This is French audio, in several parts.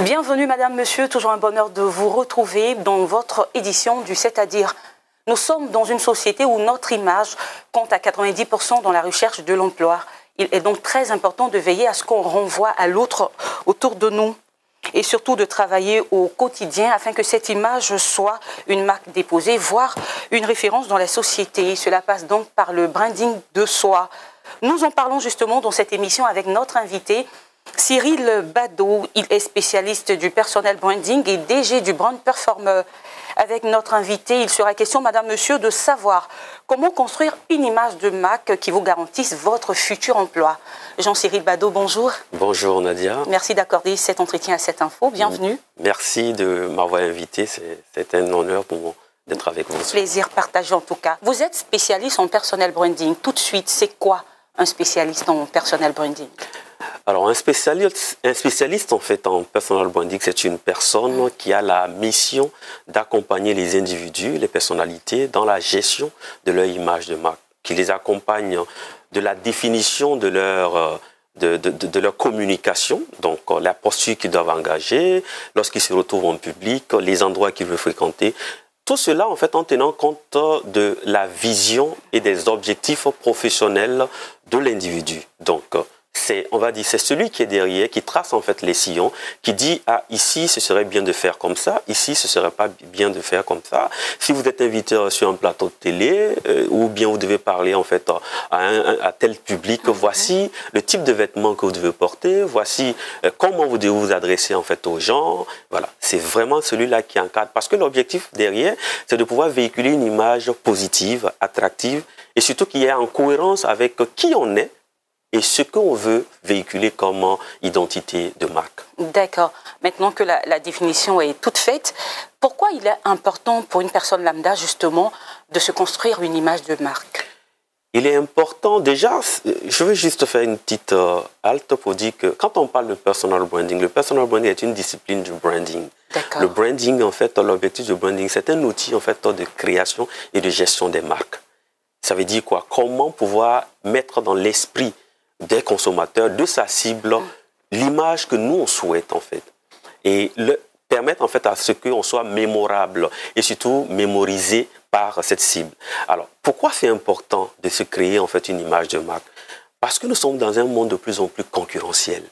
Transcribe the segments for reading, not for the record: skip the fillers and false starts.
Bienvenue Madame, Monsieur, toujours un bonheur de vous retrouver dans votre édition du C'est-à-dire. Nous sommes dans une société où notre image compte à 90% dans la recherche de l'emploi. Il est donc très important de veiller à ce qu'on renvoie à l'autre autour de nous et surtout de travailler au quotidien afin que cette image soit une marque déposée, voire une référence dans la société. Cela passe donc par le branding de soi. Nous en parlons justement dans cette émission avec notre invité, Cyril Bado. Il est spécialiste du personal branding et DG du Brand Performer. Avec notre invité, il sera question, Madame, Monsieur, de savoir comment construire une image de marque qui vous garantisse votre futur emploi. Jean-Cyril Bado, bonjour. Bonjour Nadia. Merci d'accorder cet entretien à cette info. Bienvenue. Merci de m'avoir invité. C'est un honneur pour moi d'être avec vous. Plaisir partagé en tout cas. Vous êtes spécialiste en personal branding. Tout de suite, c'est quoi un spécialiste en personal branding? Alors, un spécialiste en fait en personal branding, c'est une personne qui a la mission d'accompagner les individus, les personnalités dans la gestion de leur image de marque, qui les accompagne de la définition de leur communication, donc la posture qu'ils doivent engager, lorsqu'ils se retrouvent en public, les endroits qu'ils veulent fréquenter. Tout cela, en fait, en tenant compte de la vision et des objectifs professionnels de l'individu. Donc, on va dire, c'est celui qui est derrière, qui trace en fait les sillons, qui dit « Ah, ici, ce serait bien de faire comme ça. Ici, ce serait pas bien de faire comme ça. Si vous êtes invité sur un plateau de télé, ou bien vous devez parler en fait à tel public, voici le type de vêtements que vous devez porter, voici comment vous devez vous adresser en fait aux gens. » Voilà, c'est vraiment celui-là qui encadre. Parce que l'objectif derrière, c'est de pouvoir véhiculer une image positive, attractive, et surtout qui est en cohérence avec qui on est, et ce qu'on veut véhiculer comme identité de marque. D'accord. Maintenant que la définition est toute faite, pourquoi il est important pour une personne lambda, justement, de se construire une image de marque? Il est important, déjà, je veux juste faire une petite halte pour dire que quand on parle de personal branding est une discipline du branding. Le branding, en fait, l'objectif du branding, c'est un outil, en fait, de création et de gestion des marques. Ça veut dire quoi? Comment pouvoir mettre dans l'esprit des consommateurs, de sa cible, l'image que nous on souhaite en fait, et permettre en fait à ce qu'on soit mémorable et surtout mémorisé par cette cible. Alors pourquoi c'est important de se créer en fait une image de marque? Parce que nous sommes dans un monde de plus en plus concurrentiel.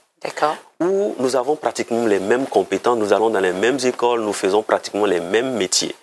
Où nous avons pratiquement les mêmes compétences, nous allons dans les mêmes écoles, nous faisons pratiquement les mêmes métiers.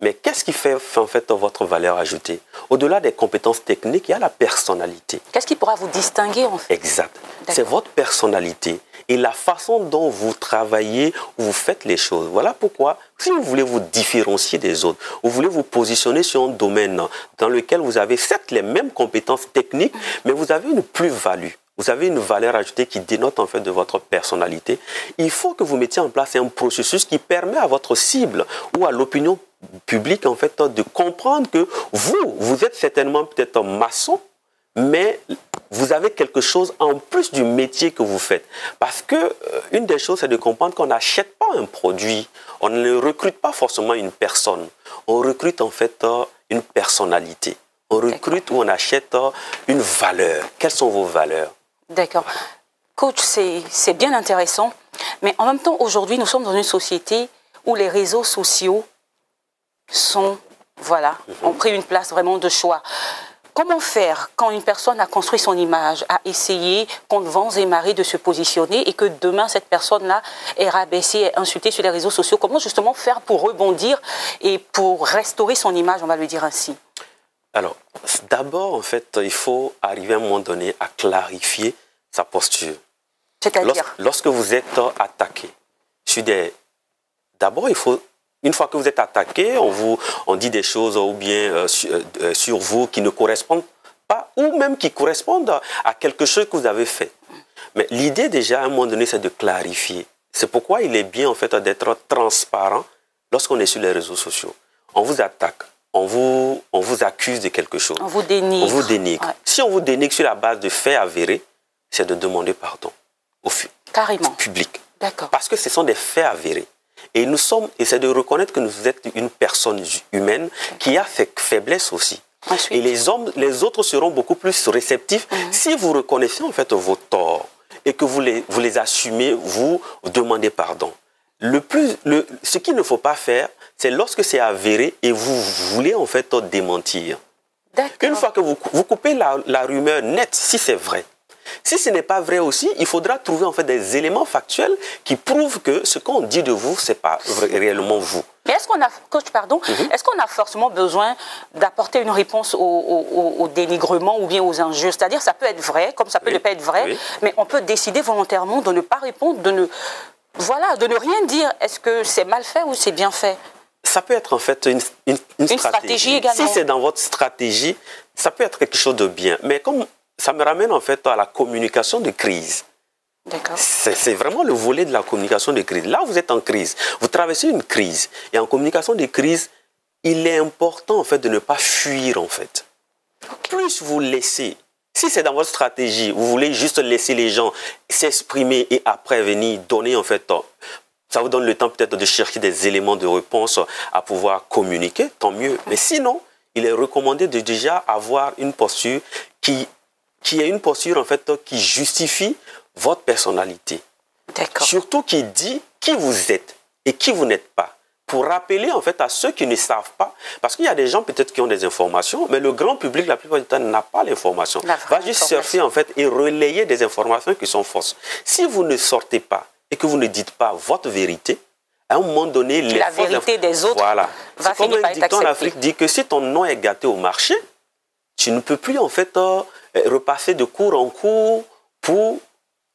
Mais qu'est-ce qui fait en fait votre valeur ajoutée? Au-delà des compétences techniques, il y a la personnalité. Qu'est-ce qui pourra vous distinguer en fait? Exact. C'est votre personnalité et la façon dont vous travaillez, où vous faites les choses. Voilà pourquoi, si vous voulez vous différencier des autres, vous voulez vous positionner sur un domaine dans lequel vous avez certes les mêmes compétences techniques, mais vous avez une plus-value. Vous avez une valeur ajoutée qui dénote en fait de votre personnalité. Il faut que vous mettiez en place un processus qui permet à votre cible ou à l'opinion publique en fait de comprendre que vous êtes certainement peut-être maçon, mais vous avez quelque chose en plus du métier que vous faites. Parce que une des choses, c'est de comprendre qu'on n'achète pas un produit, on ne recrute pas forcément une personne, on recrute en fait une personnalité. On recrute ou on achète une valeur. Quelles sont vos valeurs? D'accord. Coach, c'est bien intéressant, mais en même temps, aujourd'hui, nous sommes dans une société où les réseaux sociaux ont pris une place vraiment de choix. Comment faire quand une personne a construit son image, a essayé contre vents et marées de se positionner et que demain, cette personne-là est rabaissée, est insultée sur les réseaux sociaux? Comment justement faire pour rebondir et pour restaurer son image, on va le dire ainsi? Alors, d'abord, en fait, il faut arriver à un moment donné à clarifier sa posture. C'est-à-dire? Lorsque vous êtes attaqué, d'abord, il faut, une fois que vous êtes attaqué, on dit des choses ou bien sur vous qui ne correspondent pas ou même qui correspondent à quelque chose que vous avez fait. Mais l'idée déjà, à un moment donné, c'est de clarifier. C'est pourquoi il est bien en fait d'être transparent lorsqu'on est sur les réseaux sociaux. On vous attaque. On vous accuse de quelque chose. On vous dénigre. On vous dénigre. Ouais. Si on vous dénigre sur la base de faits avérés, c'est de demander pardon au public. D'accord. Parce que ce sont des faits avérés. Et c'est de reconnaître que vous êtes une personne humaine qui a ses faiblesses aussi. Ensuite. Et les autres seront beaucoup plus réceptifs si vous reconnaissez en fait vos torts et que vous les assumez, vous demandez pardon. ce qu'il ne faut pas faire, c'est lorsque c'est avéré et vous voulez en fait démentir. Une fois que vous coupez la rumeur nette, si c'est vrai. Si ce n'est pas vrai aussi, il faudra trouver en fait des éléments factuels qui prouvent que ce qu'on dit de vous, ce n'est pas réellement vous. Mais est-ce qu'on a, coach, pardon, est-ce qu'on a forcément besoin d'apporter une réponse au dénigrement ou bien aux injures? C'est-à-dire, ça peut être vrai, comme ça peut ne pas être vrai, mais on peut décider volontairement de ne pas répondre, de ne rien dire. Est-ce que c'est mal fait ou c'est bien fait? Ça peut être en fait une stratégie également. Si c'est dans votre stratégie, ça peut être quelque chose de bien. Mais comme ça me ramène en fait à la communication de crise. D'accord. C'est vraiment le volet de la communication de crise. Là, vous êtes en crise. Vous traversez une crise. Et en communication de crise, il est important en fait de ne pas fuir en fait. Plus vous laissez, si c'est dans votre stratégie, vous voulez juste laisser les gens s'exprimer et après venir donner en fait, ça vous donne le temps peut-être de chercher des éléments de réponse à pouvoir communiquer, tant mieux. Mais sinon, il est recommandé de déjà avoir une posture qui est une posture en fait qui justifie votre personnalité. D'accord. Surtout qui dit qui vous êtes et qui vous n'êtes pas. Pour rappeler en fait à ceux qui ne savent pas, parce qu'il y a des gens peut-être qui ont des informations, mais le grand public la plupart du temps n'a pas l'information. Va juste surfer en fait et relayer des informations qui sont fausses. Si vous ne sortez pas et que vous ne dites pas votre vérité, à un moment donné, la vérité des autres va finir par être acceptée. C'est comme un dicton en Afrique dit que si ton nom est gâté au marché, tu ne peux plus en fait repasser de cours en cours pour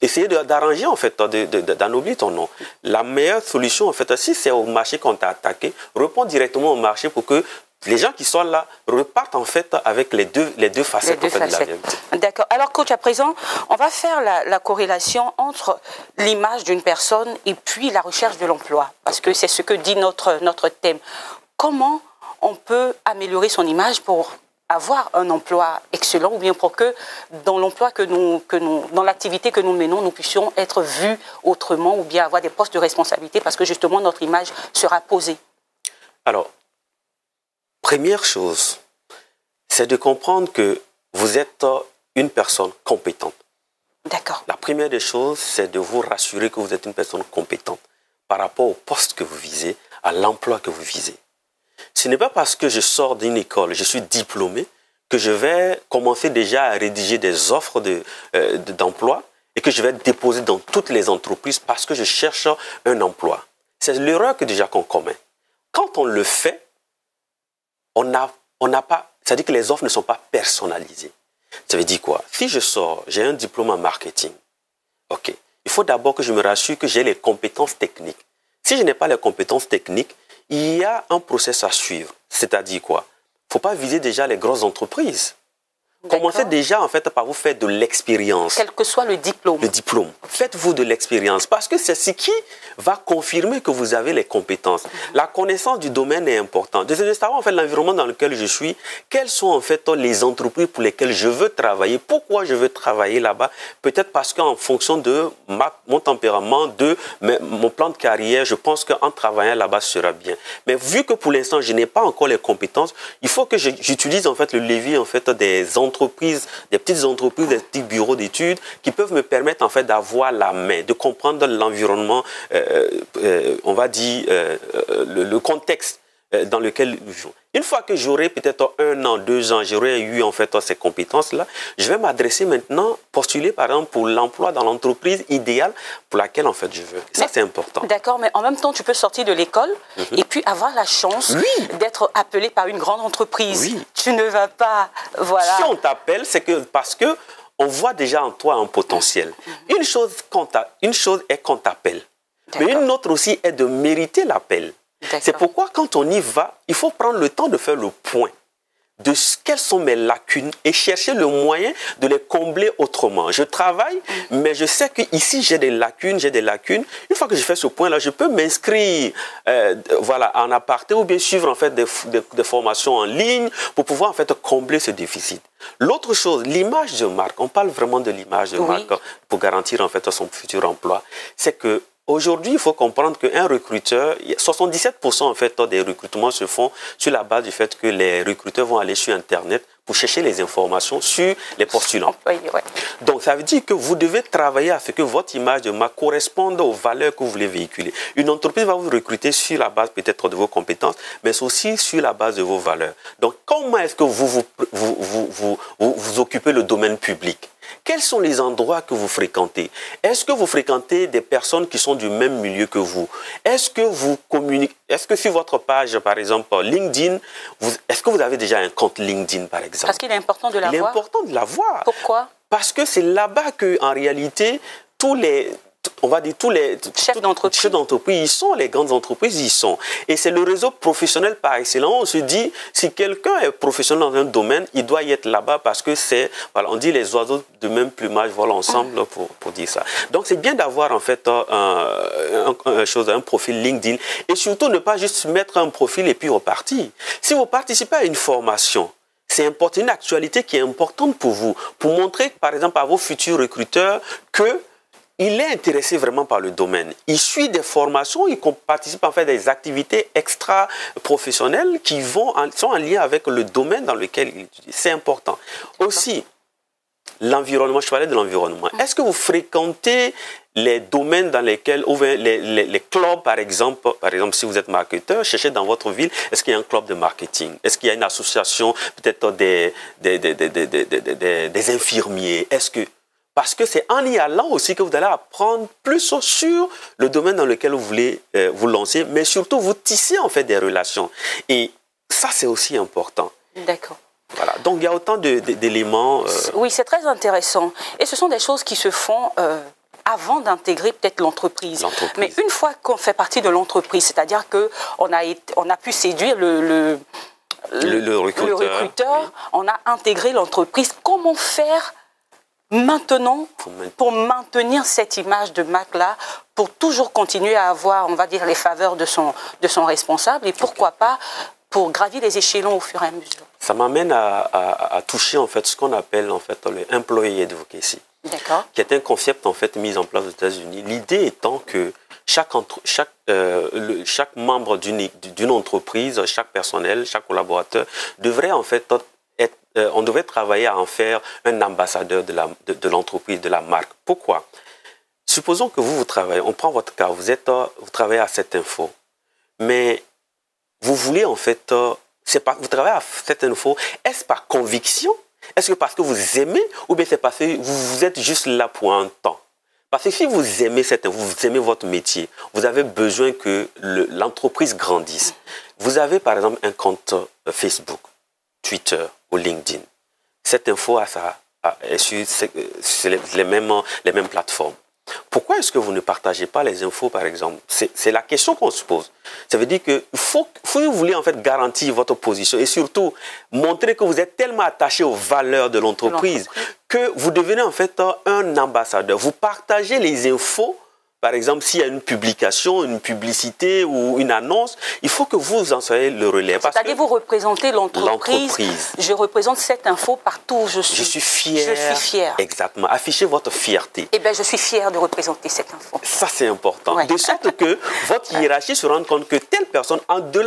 essayer d'arranger en fait, d'anoblir ton nom. La meilleure solution en fait, si c'est au marché qu'on t'a attaqué, réponds directement au marché pour que les gens qui sont là repartent en fait avec les deux facettes, de la vérité. D'accord. Alors coach, à présent, on va faire la corrélation entre l'image d'une personne et puis la recherche de l'emploi, parce que c'est ce que dit notre thème. Comment on peut améliorer son image pour avoir un emploi excellent ou bien pour que dans l'emploi dans l'activité que nous menons, nous puissions être vus autrement ou bien avoir des postes de responsabilité parce que justement notre image sera posée? Alors, première chose, c'est de comprendre que vous êtes une personne compétente. D'accord. La première des choses, c'est de vous rassurer que vous êtes une personne compétente par rapport au poste que vous visez, à l'emploi que vous visez. Ce n'est pas parce que je sors d'une école, je suis diplômé, que je vais commencer déjà à rédiger des offres d'emploi et que je vais déposer dans toutes les entreprises parce que je cherche un emploi. C'est l'erreur que déjà qu'on commet. Quand on le fait, on n'a pas, c'est-à-dire que les offres ne sont pas personnalisées. Ça veut dire quoi? Si je sors, j'ai un diplôme en marketing, ok, il faut d'abord que je me rassure que j'ai les compétences techniques. Si je n'ai pas les compétences techniques, il y a un process à suivre. C'est-à-dire quoi? Il ne faut pas viser déjà les grosses entreprises. Commencez déjà en fait par vous faire de l'expérience. Quel que soit le diplôme. Le diplôme. Faites-vous de l'expérience parce que c'est ce qui va confirmer que vous avez les compétences. La connaissance du domaine est importante. De savoir en fait l'environnement dans lequel je suis, quelles sont en fait les entreprises pour lesquelles je veux travailler, pourquoi je veux travailler là-bas. Peut-être parce qu'en fonction de mon tempérament, de mon plan de carrière, je pense qu'en travaillant là-bas ce sera bien. Mais vu que pour l'instant je n'ai pas encore les compétences, il faut que j'utilise en fait le levier en fait des entreprises, des petites entreprises, des petits bureaux d'études qui peuvent me permettre en fait d'avoir la main, de comprendre l'environnement, on va dire le contexte dans lequel nous vivons. Une fois que j'aurai peut-être 1 an, 2 ans, j'aurai eu en fait ces compétences-là, je vais m'adresser maintenant, postuler par exemple pour l'emploi dans l'entreprise idéale pour laquelle en fait je veux. Ça c'est important. D'accord, mais en même temps tu peux sortir de l'école et puis avoir la chance d'être appelé par une grande entreprise. Oui. Tu ne vas pas, voilà. Si on t'appelle, c'est que parce que on voit déjà en toi un potentiel. Une chose est qu'on t'appelle, mais une autre aussi est de mériter l'appel. C'est pourquoi quand on y va, il faut prendre le temps de faire le point de quelles sont mes lacunes et chercher le moyen de les combler autrement. Je travaille, mais je sais qu'ici j'ai des lacunes. Une fois que je fais ce point-là, je peux m'inscrire voilà, en aparté ou bien suivre en fait des formations en ligne pour pouvoir en fait combler ce déficit. L'autre chose, l'image de marque, on parle vraiment de l'image de marque pour garantir en fait son futur emploi, c'est que aujourd'hui, il faut comprendre qu'un recruteur, 77% en fait des recrutements se font sur la base du fait que les recruteurs vont aller sur Internet pour chercher les informations sur les postulants. Ouais. Donc, ça veut dire que vous devez travailler à ce que votre image de marque corresponde aux valeurs que vous voulez véhiculer. Une entreprise va vous recruter sur la base peut-être de vos compétences, mais aussi sur la base de vos valeurs. Donc, comment est-ce que vous occupez le domaine public? Quels sont les endroits que vous fréquentez? Est-ce que vous fréquentez des personnes qui sont du même milieu que vous? Est-ce que vous communiquez? Est-ce que sur votre page, par exemple, LinkedIn, est-ce que vous avez déjà un compte LinkedIn, par exemple? Parce qu'il est important de l'avoir. Il est important de l'avoir. Pourquoi? Parce que c'est là-bas qu'en réalité, tous les chefs d'entreprise y sont, les grandes entreprises y sont. Et c'est le réseau professionnel par excellence. On se dit, si quelqu'un est professionnel dans un domaine, il doit y être là-bas parce que c'est, voilà, on dit les oiseaux de même plumage volent ensemble pour dire ça. Donc c'est bien d'avoir en fait un profil LinkedIn et surtout ne pas juste mettre un profil et puis repartir. Si vous participez à une formation, c'est important, une actualité qui est importante pour vous, pour montrer par exemple à vos futurs recruteurs que il est intéressé vraiment par le domaine. Il suit des formations, il participe en fait à des activités extra-professionnelles qui sont en lien avec le domaine dans lequel il étudie. C'est important. Aussi, l'environnement, je parlais de l'environnement. Est-ce que vous fréquentez les domaines dans lesquels, les clubs par exemple, si vous êtes marketeur, cherchez dans votre ville, est-ce qu'il y a un club de marketing? Est-ce qu'il y a une association peut-être des infirmiers? Parce que c'est en y allant aussi que vous allez apprendre plus sur le domaine dans lequel vous voulez vous lancer, mais surtout vous tissez en fait des relations. Et ça, c'est aussi important. D'accord. Voilà. Donc, il y a autant d'éléments. Oui, c'est très intéressant. Et ce sont des choses qui se font avant d'intégrer peut-être l'entreprise. Mais une fois qu'on fait partie de l'entreprise, c'est-à-dire qu'on a pu séduire le recruteur, oui. On a intégré l'entreprise. Comment faire maintenant, pour maintenir cette image de marque-là, pour toujours continuer à avoir, on va dire, les faveurs de son responsable et pourquoi pas pour gravir les échelons au fur et à mesure. Ça m'amène à toucher en fait ce qu'on appelle en fait le employee advocacy, qui est un concept en fait mis en place aux États-Unis. L'idée étant que chaque membre d'une entreprise, chaque personnel, chaque collaborateur devrait en fait on devait travailler à en faire un ambassadeur de l'entreprise, de la marque. Pourquoi? Supposons que vous travaillez, on prend votre cas, vous travaillez à cette info, mais vous voulez en fait, vous travaillez à cette info, est-ce par conviction? Est-ce que parce que vous aimez ou bien c'est parce que vous êtes juste là pour un temps? Parce que si vous aimez cette info, vous aimez votre métier, vous avez besoin que l'entreprise grandisse. Vous avez par exemple un compte Facebook, Twitter ou LinkedIn. Cette info est sur les mêmes plateformes. Pourquoi est-ce que vous ne partagez pas les infos, par exemple? C'est la question qu'on se pose. Ça veut dire que vous voulez en fait garantir votre position et surtout montrer que vous êtes tellement attaché aux valeurs de l'entreprise que vous devenez en fait un ambassadeur. Vous partagez les infos. Par exemple, s'il y a une publication, une publicité ou une annonce, il faut que vous en soyez le relais. C'est-à-dire vous représentez l'entreprise. Je représente cette info partout où je suis. Je suis fier. Je suis fier. Exactement. Affichez votre fierté. Eh bien, je suis fier de représenter cette info. Ça, c'est important. Ouais. De sorte que votre hiérarchie se rende compte que telle personne,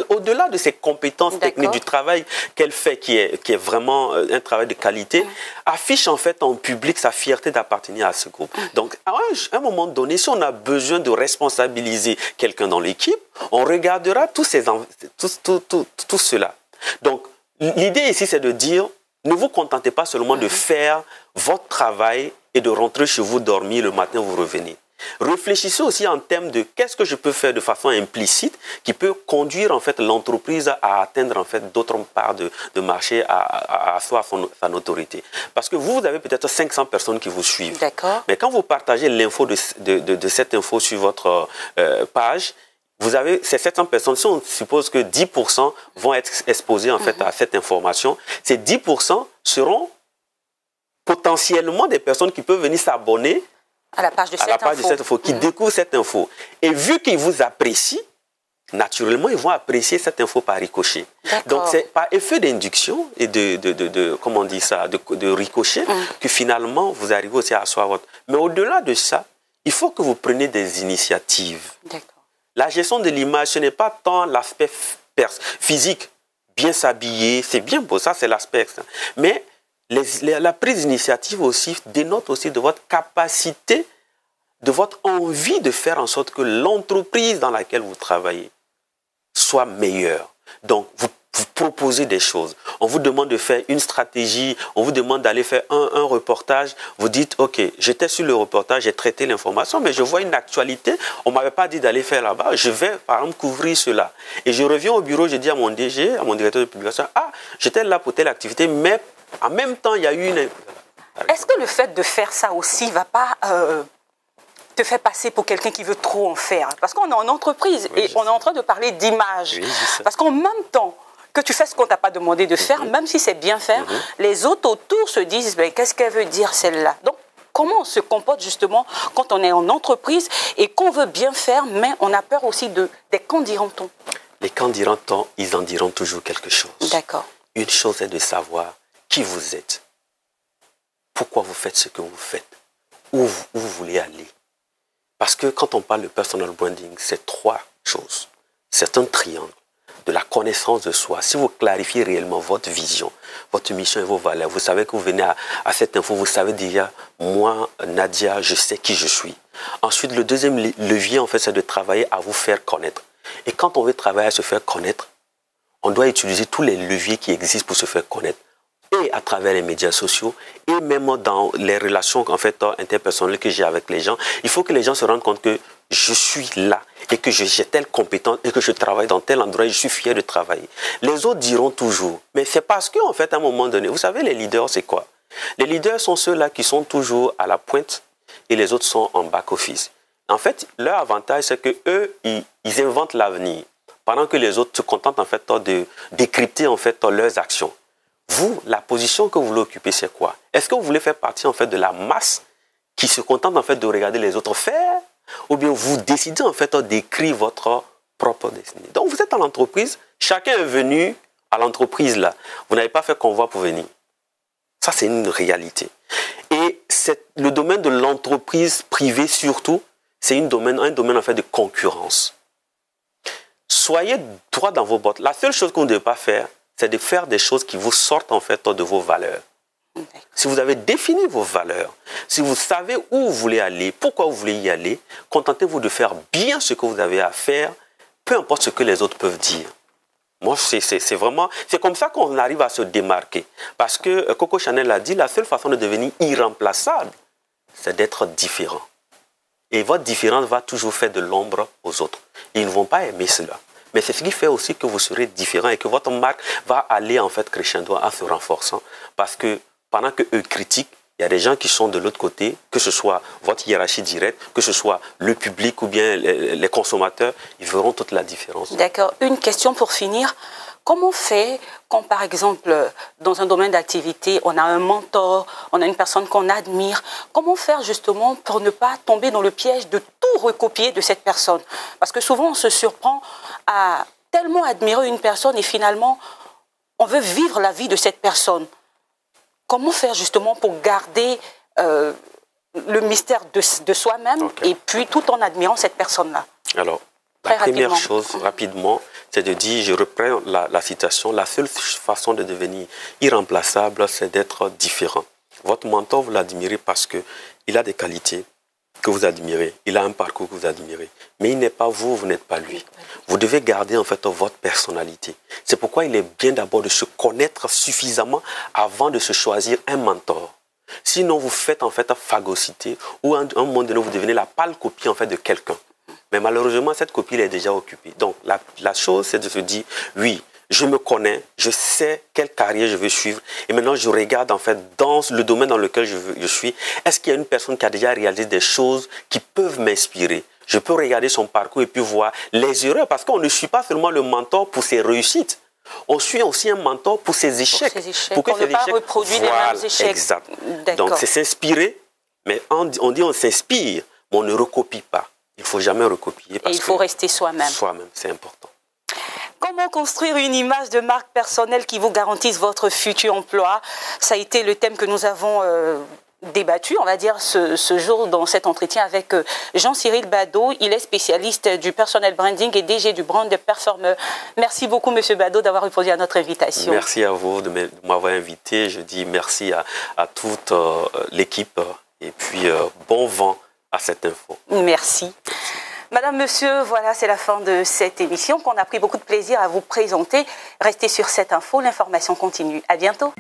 au-delà de ses compétences techniques, du travail qu'elle fait, qui est vraiment un travail de qualité, affiche en fait en public sa fierté d'appartenir à ce groupe. Donc, à un moment donné, si on a besoin de responsabiliser quelqu'un dans l'équipe, on regardera tout cela. Donc, l'idée ici, c'est de dire, ne vous contentez pas seulement de faire votre travail et de rentrer chez vous dormir, le matin vous revenez. Réfléchissez aussi en termes de qu'est-ce que je peux faire de façon implicite qui peut conduire en fait l'entreprise à atteindre en fait d'autres parts de marché, à asseoir sa notoriété. Parce que vous avez peut-être 500 personnes qui vous suivent. D'accord. Mais quand vous partagez l'info de cette info sur votre page, vous avez ces 700 personnes, si on suppose que 10% vont être exposés en fait à cette information, ces 10% seront potentiellement des personnes qui peuvent venir s'abonner à la page de cette info, qui découvrent cette info. Et vu qu'ils vous apprécient, naturellement, ils vont apprécier cette info par ricochet. Donc, c'est par effet d'induction et comment on dit ça, de ricochet, que finalement, vous arrivez aussi à asseoir votre... Mais au-delà de ça, il faut que vous preniez des initiatives. La gestion de l'image, ce n'est pas tant l'aspect physique bien s'habiller, c'est bien beau, ça c'est l'aspect externe. Mais la prise d'initiative aussi dénote aussi de votre capacité, de votre envie de faire en sorte que l'entreprise dans laquelle vous travaillez soit meilleure. Donc, vous proposez des choses. On vous demande de faire une stratégie, on vous demande d'aller faire un reportage. Vous dites, OK, j'étais sur le reportage, j'ai traité l'information, mais je vois une actualité, on ne m'avait pas dit d'aller faire là-bas, je vais par exemple couvrir cela. Et je reviens au bureau, je dis à mon DG, à mon directeur de publication, ah, j'étais là pour telle activité, mais en même temps, il y a eu une... Est-ce que le fait de faire ça aussi ne va pas te faire passer pour quelqu'un qui veut trop en faire? Parce qu'on est en entreprise et on est en train de parler d'image. Oui, parce qu'en même temps que tu fais ce qu'on ne t'a pas demandé de faire, même si c'est bien faire, les autres autour se disent ben, qu'est-ce qu'elle veut dire celle-là? Donc, comment on se comporte justement quand on est en entreprise et qu'on veut bien faire, mais on a peur aussi des qu'en diront-on? Les qu'en diront-on, ils en diront toujours quelque chose. D'accord. Une chose est de savoir qui vous êtes, pourquoi vous faites ce que vous faites, où vous voulez aller. Parce que quand on parle de personal branding, c'est trois choses. C'est un triangle de la connaissance de soi. Si vous clarifiez réellement votre vision, votre mission et vos valeurs, vous savez que vous venez à cette info, vous savez déjà, moi, Nadia, je sais qui je suis. Ensuite, le deuxième levier, en fait, c'est de travailler à vous faire connaître. Et quand on veut travailler à se faire connaître, on doit utiliser tous les leviers qui existent pour se faire connaître. Et à travers les médias sociaux, et même dans les relations en fait, interpersonnelles que j'ai avec les gens, il faut que les gens se rendent compte que je suis là et que j'ai telle compétence et que je travaille dans tel endroit et je suis fier de travailler. Les autres diront toujours, mais c'est parce qu'en fait, à un moment donné, vous savez, les leaders, c'est quoi? Les leaders sont ceux-là qui sont toujours à la pointe et les autres sont en back-office. En fait, leur avantage, c'est qu'eux, ils inventent l'avenir, pendant que les autres se contentent en fait, de décrypter en fait, leurs actions. Vous, la position que vous voulez occuper, c'est quoi? Est-ce que vous voulez faire partie en fait, de la masse qui se contente en fait, de regarder les autres faire? Ou bien vous décidez en fait, d'écrire votre propre destinée? Donc vous êtes en entreprise, chacun est venu à l'entreprise là. Vous n'avez pas fait convoi pour venir. Ça, c'est une réalité. Et le domaine de l'entreprise privée surtout, c'est un domaine en fait, de concurrence. Soyez droit dans vos bottes. La seule chose qu'on ne devait pas faire, c'est de faire des choses qui vous sortent en fait de vos valeurs. Si vous avez défini vos valeurs, si vous savez où vous voulez aller, pourquoi vous voulez y aller, contentez-vous de faire bien ce que vous avez à faire, peu importe ce que les autres peuvent dire. Moi, c'est comme ça qu'on arrive à se démarquer. Parce que Coco Chanel a dit, la seule façon de devenir irremplaçable, c'est d'être différent. Et votre différence va toujours faire de l'ombre aux autres. Ils ne vont pas aimer cela. Mais c'est ce qui fait aussi que vous serez différent et que votre marque va aller en fait crescendo en se renforçant. Parce que pendant qu'eux critiquent, il y a des gens qui sont de l'autre côté, que ce soit votre hiérarchie directe, que ce soit le public ou bien les consommateurs, ils verront toute la différence. D'accord. Une question pour finir. Comment on fait quand, par exemple, dans un domaine d'activité, on a un mentor, on a une personne qu'on admire? Comment faire justement pour ne pas tomber dans le piège de tout recopier de cette personne? Parce que souvent, on se surprend à tellement admirer une personne et finalement, on veut vivre la vie de cette personne. Comment faire justement pour garder le mystère de soi-même et puis tout en admirant cette personne-là? Alors, la première chose, rapidement, c'est de dire, je reprends la citation, la seule façon de devenir irremplaçable, c'est d'être différent. Votre mentor, vous l'admirez parce qu'il a des qualités que vous admirez, il a un parcours que vous admirez, mais il n'est pas vous, vous n'êtes pas lui. Vous devez garder en fait votre personnalité. C'est pourquoi il est bien d'abord de se connaître suffisamment avant de se choisir un mentor. Sinon, vous faites en fait phagocyté ou à un moment donné, vous devenez la pâle copie en fait de quelqu'un. Mais malheureusement, cette copie elle est déjà occupée. Donc, la chose, c'est de se dire, oui, je me connais, je sais quelle carrière je veux suivre. Et maintenant, je regarde en fait dans le domaine dans lequel je suis. Est-ce qu'il y a une personne qui a déjà réalisé des choses qui peuvent m'inspirer? Je peux regarder son parcours et puis voir les erreurs. Parce qu'on ne suit pas seulement le mentor pour ses réussites. On suit aussi un mentor pour ses échecs. Pour que ne pas reproduire les mêmes échecs. Exact. Donc, c'est s'inspirer. Mais on dit on s'inspire, mais on ne recopie pas. Il ne faut jamais recopier. Et il faut rester soi-même. Soi-même, c'est important. Comment construire une image de marque personnelle qui vous garantisse votre futur emploi? Ça a été le thème que nous avons débattu, on va dire, ce jour dans cet entretien avec Jean-Cyril Bado. Il est spécialiste du personal branding et DG du Brand Performer. Merci beaucoup, Monsieur Bado, d'avoir répondu à notre invitation. Merci à vous de m'avoir invité. Je dis merci à toute l'équipe et puis bon vent à cette info. Merci. Madame, Monsieur, voilà, c'est la fin de cette émission qu'on a pris beaucoup de plaisir à vous présenter. Restez sur cette info, l'information continue. À bientôt.